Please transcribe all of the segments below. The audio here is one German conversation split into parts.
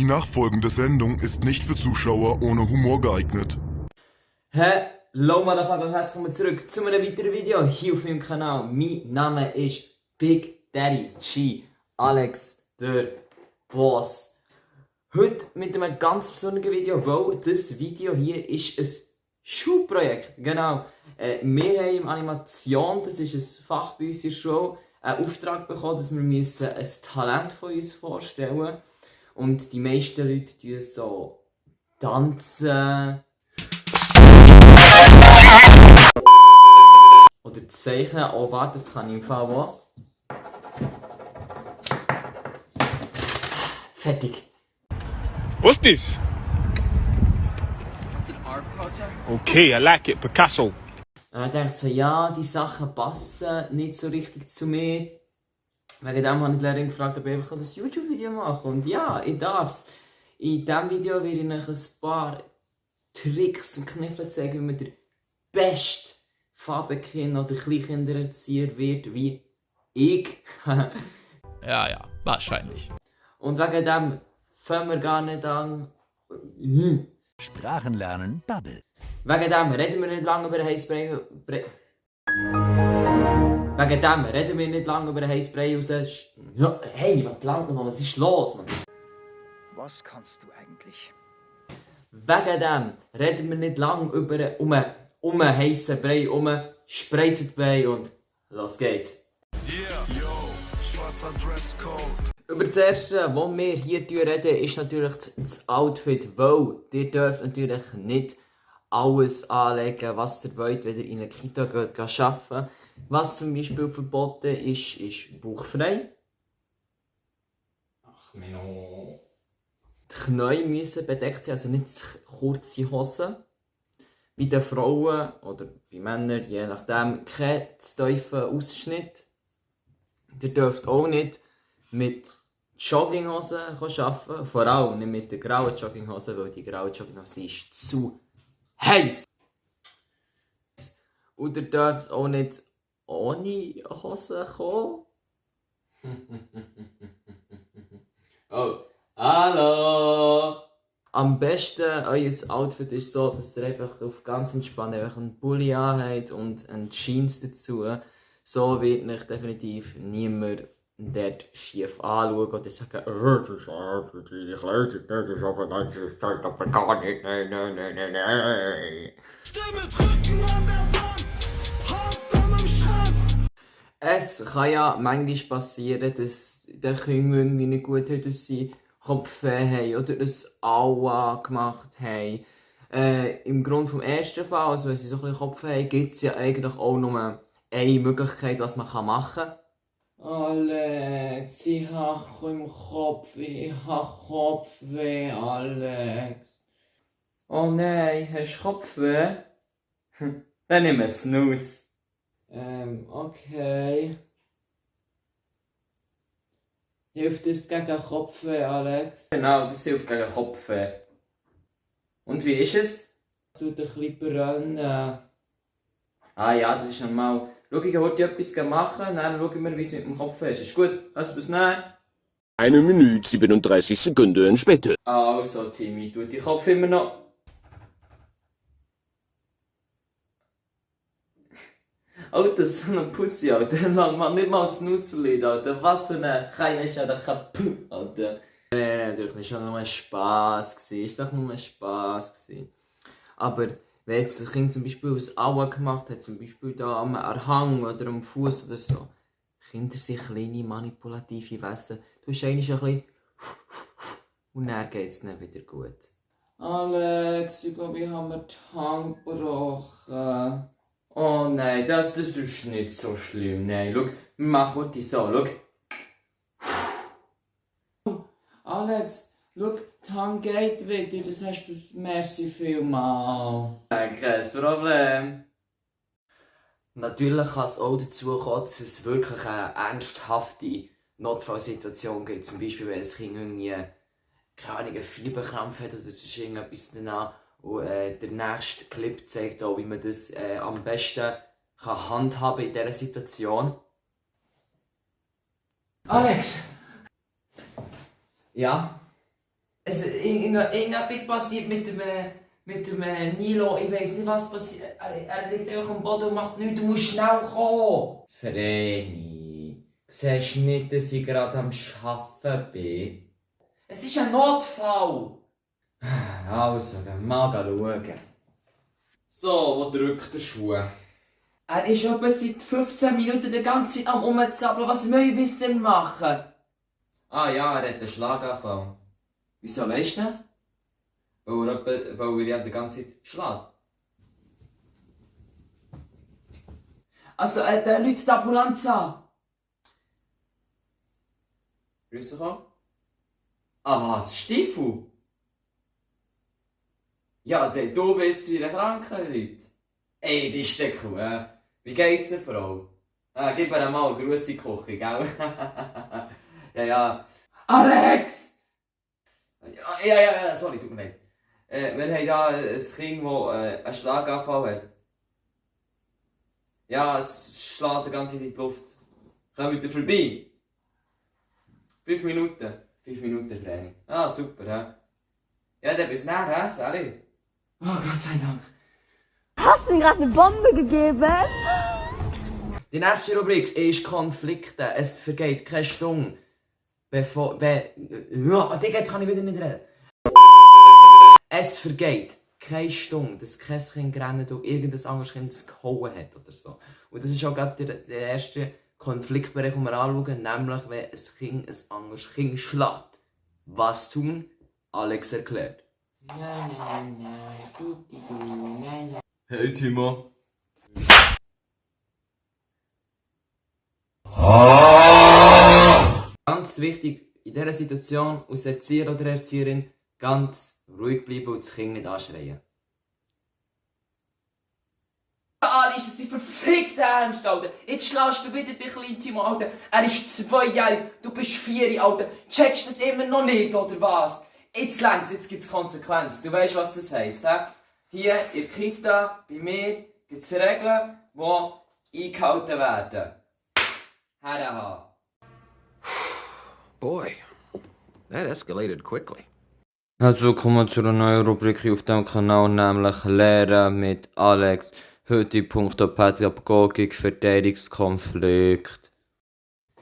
Die nachfolgende Sendung ist nicht für Zuschauer ohne Humor geeignet. Hallo Motherfucker und herzlich willkommen zurück zu einem weiteren Video hier auf meinem Kanal. Mein Name ist Big Daddy G, Alex, der Boss. Heute mit einem ganz besonderen Video, weil das Video hier ist ein Schulprojekt. Genau. Wir haben Animation, das ist ein Fach bei uns in der Schule, einen Auftrag bekommen, dass wir ein Talent von uns vorstellen müssen. Und die meisten Leute tun so tanzen oder zeichnen. Oh, warte, das kann ich im Fall auch. Fertig. What's this? It's an art project. Okay, I like it. Picasso. Dann dachte ich so, ja, die Sachen passen nicht so richtig zu mir. Wegen dem habe ich die Lehrerin gefragt, ob ich einfach ein YouTube-Video machen kann. Und ja, ich darf es. In diesem Video werde ich euch ein paar Tricks und Kniffe zeigen, wie man der beste Farbenkind oder Kleinkindererzieher wird, wie ich. Ja, wahrscheinlich. Und wegen dem fangen wir gar nicht an. Sprachenlernen Bubble. Wegen dem reden wir nicht lange über Heißbrei. Wegen dem reden wir nicht lange über Heißbrei raus. Ja, hey, was ist los, Mann? Was kannst du eigentlich? Wegen dem reden wir nicht lange über um einen heissen Brei, spreizt Brei und los geht's. Yeah, yo, schwarzer Dresscode. Über das erste, was wir hier reden, ist natürlich das Outfit, weil ihr dürft natürlich nicht alles anlegen, was ihr wollt, wenn ihr in einer Kita geht arbeiten. Was zum Beispiel verboten ist bauchfrei. Ach, Menno. Die Knie müssen bedeckt sein, also nicht kurze Hosen. Bei den Frauen oder bei Männern, je nachdem, kein zu tiefen Ausschnitt. Ihr dürft auch nicht mit Jogginghosen arbeiten, vor allem nicht mit der grauen Jogginghose, weil die graue Jogginghose ist zu heiß. Und ihr dürft auch nicht ohne Hose kommen. Oh, hallo! Am besten euer Outfit ist so, dass ihr einfach auf ganz entspannt einen Pulli anhabt und einen Jeans dazu. So wird euch definitiv niemand dort schief anschauen oder sagen, das ist ich lese es nicht, das ist aber nicht, das zeigt aber gar nicht, nein. Stimme drücken an der Wand, Hand am Schwanz. Es kann ja manchmal passieren, dass der Kinder irgendwie nicht gut hat, dass sie Kopfweh haben oder ein Aua gemacht haben. Im Grund vom ersten Fall, also wenn sie so ein bisschen Kopfweh haben, gibt es ja eigentlich auch nur eine Möglichkeit, was man machen kann. Alex, ich habe im Kopf, ich habe Kopfweh, Alex. Oh nein, hast du Kopfweh? Dann nimm einen Snooze. Okay. Hilft das gegen Kopfweh, Alex? Genau, das hilft gegen Kopfweh. Und wie ist es? Es tut ein bisschen brennen. Ah ja, das ist normal. Schau, ich wollte etwas machen, dann schauen wir, wie es mit dem Kopf ist. Ist gut? Kannst du das nehmen? 1 Minute 37 Sekunden später. Also, Timmy, tut dein Kopf immer noch. Alter, so eine Pussy, Alter. Man nicht mal Snooze verliert, Alter. Was für eine Keine ist ja der Kaputt, Alter. Nein, natürlich nicht. Das war nur ein Spass. Es war doch nur ein Spass. Aber wenn jetzt ein Kind zum Beispiel aus Aua gemacht hat, zum Beispiel da am Arhang oder am Fuß oder so, Kinder sind kleine manipulative Wesen. Du hast eigentlich ein bisschen und dann geht es dann wieder gut. Alex, ich glaube, ich habe mir die Hand gebrochen. Oh nein, das ist nicht so schlimm. Nein, schau, wir machen heute so, schau. Alex, schau, die Hand geht wieder, das hast du, merci vielmal. Kein Problem. Natürlich kann es auch dazu kommen, dass es wirklich eine ernsthafte Notfallsituation gibt. Zum Beispiel, wenn ein Kind irgendwie, keine Ahnung, einen Fieberkrampf hat oder das ist irgendetwas danach. Und der nächste Clip zeigt auch, wie man das am besten handhaben in dieser Situation. Alex! Ja? Irgendetwas passiert mit dem Nilo. Ich weiß nicht, was passiert. Er liegt einfach am Boden und macht nichts. Du musst schnell kommen. Vreni, siehst du nicht, dass ich gerade am Arbeiten bin? Es ist ein Notfall. Also, gehen wir mal schauen. So, wo drückt der Schuh? Er ist etwa seit 15 Minuten die ganze Zeit am Rumzappeln. Was müssen wir denn machen? Ah ja, er hat einen Schlaganfall. Wieso weisst du das? Weil er ja die ganze Zeit schlägt. Also, der Leute die Ambulanz an. Grüß dich auch. Ah was, Stiefel? Ja, du bist wieder kranke Leute. Ey, die ist der cool. Wie geht's der Frau? Gib ihr mal eine grosse Küche, gell? ja. Alex! Ja, sorry, tut mir leid. Wir haben hier ein Kind, das einen Schlaganfall hat. Ja, es schlägt die ganze Zeit in die Luft. Kommt ihr vorbei? 5 Minuten. 5 Minuten Training. Ah, super, hä? Ja, dann bis nachher, hä? Sally? Oh, Gott sei Dank. Hast du ihm gerade eine Bombe gegeben? Die nächste Rubrik ist Konflikte. Es vergeht keine Stunde. Ja, Digga, jetzt kann ich wieder nicht reden. Es vergeht keine Stunde, dass kein Kind gerannt und irgendein anderes Kind gehauen hat oder so. Und das ist auch gerade der erste Konfliktbereich, den wir anschauen, nämlich wenn ein Kind ein anderes Kind schlägt. Was tun? Alex erklärt. Hey Timo. Ganz wichtig, in dieser Situation als Erzieher oder Erzieherin ganz ruhig bleiben und das Kind nicht anschreien. Alice, es ist verfickt ernst, Alter. Jetzt schlägst du wieder den kleinen Timo, Alter. Er ist 2-jährig, du bist 4, Alter. Checkst du das immer noch nicht, oder was? Jetzt längt's, jetzt gibt's Konsequenzen. Du weißt, was das heisst, hä? Hier in der Kita, bei mir, gibt's Regeln, die eingehalten werden. Herrenhaben. Boy, that escalated quickly. Herzlich willkommen zu einer neuen Rubrik auf dem Kanal, nämlich Lehren mit Alex. Heute Punkt Pädagogik, Verteidigungskonflikt.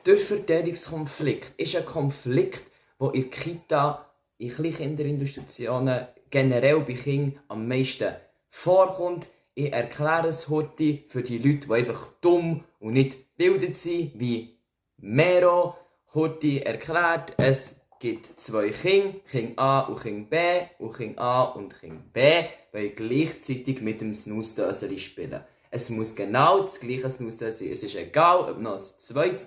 Der Verteidigungskonflikt ist ein Konflikt, der in der Kita, in Kleinkinderinstitutionen, generell bei Kindern am meisten vorkommt. Ich erkläre es heute für die Leute, die einfach dumm und nicht gebildet sind, wie Mero. Heute erklärt, es gibt 2 Kinder, Kind A und Kind B, und Kind A und Kind B wollen gleichzeitig mit dem Snooze-Döseli spielen. Es muss genau das gleiche Snooze-Döseli sein. Es ist egal, ob noch ein zweites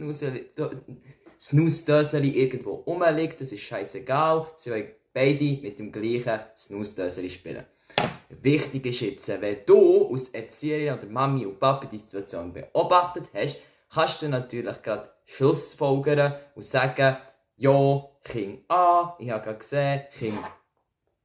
Snooze-Döseli irgendwo rumliegt, das ist scheißegal. Sie wollen beide mit dem gleichen Snooze-Döseli spielen. Wichtig ist jetzt, wenn du als Erzieherin oder Mami und Papi die Situation beobachtet hast, kannst du natürlich gerade Schlussfolgern und sagen, ja, Kind A, ich habe gerade gesehen, Kind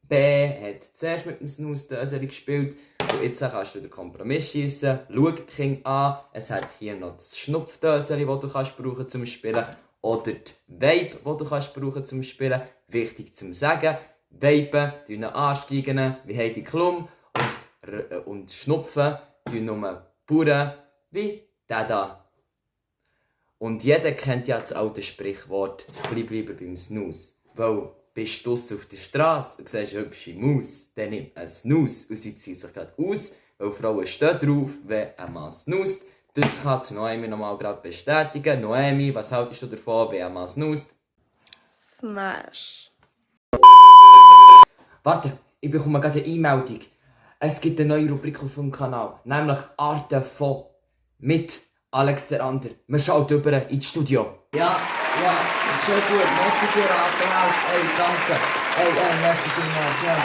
B hat zuerst mit dem Snooze-Döseli gespielt und jetzt kannst du den Kompromiss schiessen. Schau, Kind A, es hat hier noch das Schnupfdöseli, das du kannst brauchen zum Spielen, oder die Vape, die du kannst brauchen zum Spielen. Wichtig zum Sagen, Vapen tun ansteigen wie Heidi Klum und Schnupfen tun nur Bauern wie der da. Und jeder kennt ja das alte Sprichwort, bleib lieber beim Snooze. Weil bist du draussen auf der Straße und siehst eine hübsche Maus, dann nimm einen Snooze und sie zieht sich gerade aus, weil Frauen stehen drauf, wenn ein Mann snoozt. Das kann Noemi nochmal gerade bestätigen. Noemi, was haltest du davon, wenn ein Mann snoozt? Smash. Warte, ich bekomme gerade eine Einmeldung. Es gibt eine neue Rubrik auf dem Kanal, nämlich Arten von mit Alex der Ander. Wir schauen über ins Studio. Ja, schon gut. Merci für Applaus. Ey, danke. Ey, merci vielmals. Ja.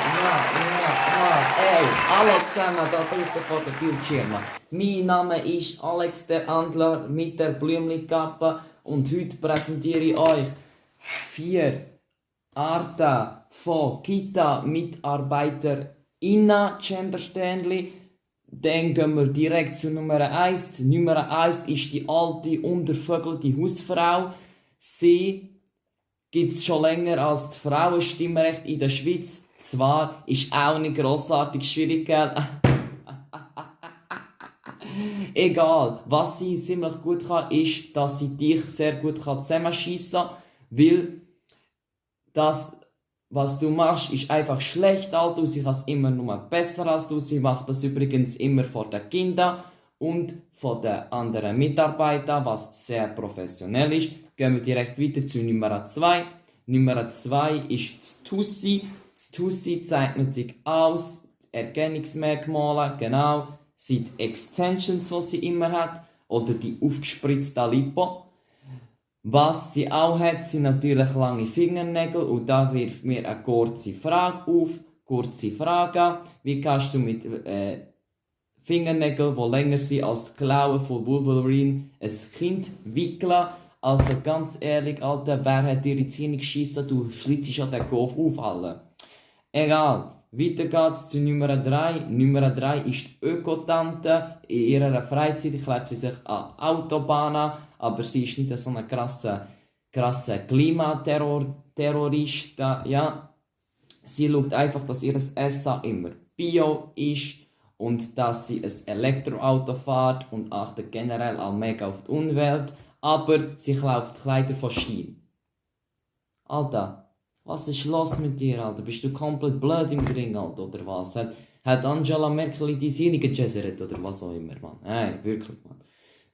Ey, hallo zusammen, da draussen vor den Bildschirmen. Mein Name ist Alex der Andler mit der Blümli-Kappe und heute präsentiere ich euch 4 Arten von Kita-MitarbeiterInnen, Chamberständli. Dann gehen wir direkt zu Nummer 1. Die Nummer 1 ist die alte, untervögelte Hausfrau. Sie gibt es schon länger als das Frauenstimmrecht in der Schweiz. Zwar ist auch nicht grossartig schwierig, gell? Egal, was sie ziemlich gut kann, ist, dass sie dich sehr gut zusammenschiessen kann, weil das, was du machst, ist einfach schlecht, Alter. Sie kann es immer nur besser als du. Sie macht das übrigens immer vor den Kindern und von den anderen Mitarbeitern, was sehr professionell ist. Gehen wir direkt weiter zu Nummer 2. Nummer 2 ist das Tussi. Das Tussi zeichnet sich aus, Erkennungsmerkmale, genau, sind Extensions, die sie immer hat, oder die aufgespritzte Lippe. Was sie auch hat, sind natürlich lange Fingernägel und da wirft mir eine kurze Frage auf. Kurze Frage, wie kannst du mit Fingernägeln, die länger sind als die Klauen von Wolverine, ein Kind wickeln? Also ganz ehrlich, Alter, wer hat dir die Zähne geschissen? Du schlitzt schon den Kopf auf, Alter. Egal, weiter geht's zu Nummer 3. Nummer 3 ist die Ökotante. In ihrer Freizeit klärt sie sich an Autobahnen, aber sie ist nicht so ein krasser Klimaterrorist. Ja. Sie schaut einfach, dass ihr Essen immer Bio ist und dass sie ein Elektroauto fährt und achtet generell auch mega auf die Umwelt. Aber sie kauft Kleider von Shein. Alter, was ist los mit dir, Alter? Bist du komplett blöd im Ring, Alter, oder was? Hat Angela Merkel die Serie gejazzert oder was auch immer, Mann? Hey, wirklich, Mann.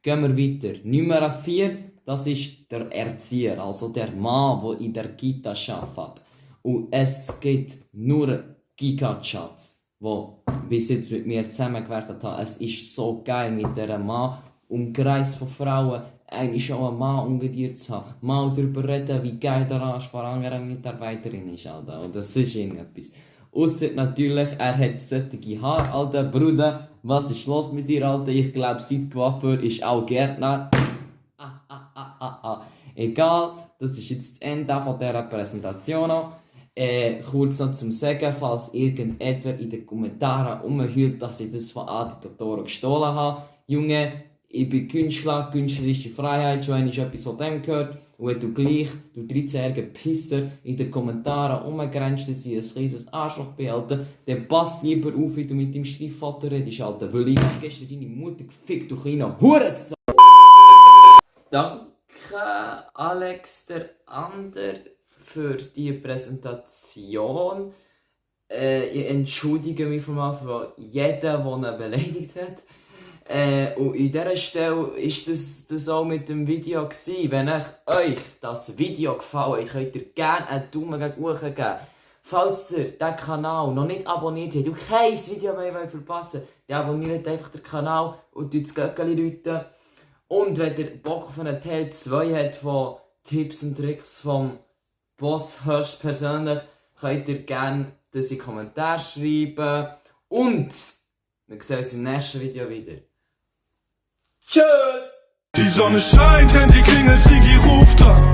Gehen wir weiter. Nummer 4, das ist der Erzieher, also der Mann, der in der Kita arbeitet. Und es gibt nur Giga-Chats, die bis jetzt mit mir zusammengearbeitet haben. Es ist so geil mit dieser Mann, umkreis von Frauen, eigentlich schon einen Mann unter dir zu haben. Mal darüber reden, wie geil der Arsch von anderen Mitarbeiterinnen ist, Alter. Und das ist irgendetwas. Ausser natürlich, er hat solche Haare, Alter. Bruder, was ist los mit dir, Alter? Ich glaube, seit Coiffeur ist auch Gärtner. Egal, das ist jetzt das Ende von dieser Präsentation. Kurz noch zum Sagen, falls irgendjemand in den Kommentaren rumheult, dass ich das von Aditatoren gestohlen habe. Junge, ich bin Künstler, künstlerische Freiheit, schon einmal etwas von dem gehört. Und wenn du gleich, du 13-jähriger Pisser, in den Kommentaren rumgrenzt, dass ich ein kleines Arschloch bin, Alter, dann pass lieber auf, wie du mit deinem Stiefvater redest, Alter. Weil ich habe gestern deine Mutter gefickt, du kleiner Hurensohn. Danke, Alex der Ander, für die Präsentation. Ich entschuldige mich von jedem, der ihn beleidigt hat. Und in dieser Stelle war das auch mit dem Video gewesen. Wenn euch das Video gefallen hat, könnt ihr gerne einen Daumen gegen oben geben. Falls ihr diesen Kanal noch nicht abonniert habt und kein Video mehr verpassen wollt, dann abonniert einfach den Kanal und das Glöckchen läuten. Und wenn ihr Bock auf einen Teil 2 habt von Tipps und Tricks vom Boss höchstpersönlich, könnt ihr gerne das in die Kommentare schreiben. Und wir sehen uns im nächsten Video wieder. Tschüss! Die Sonne scheint, Handy klingelt, Sigi ruft an.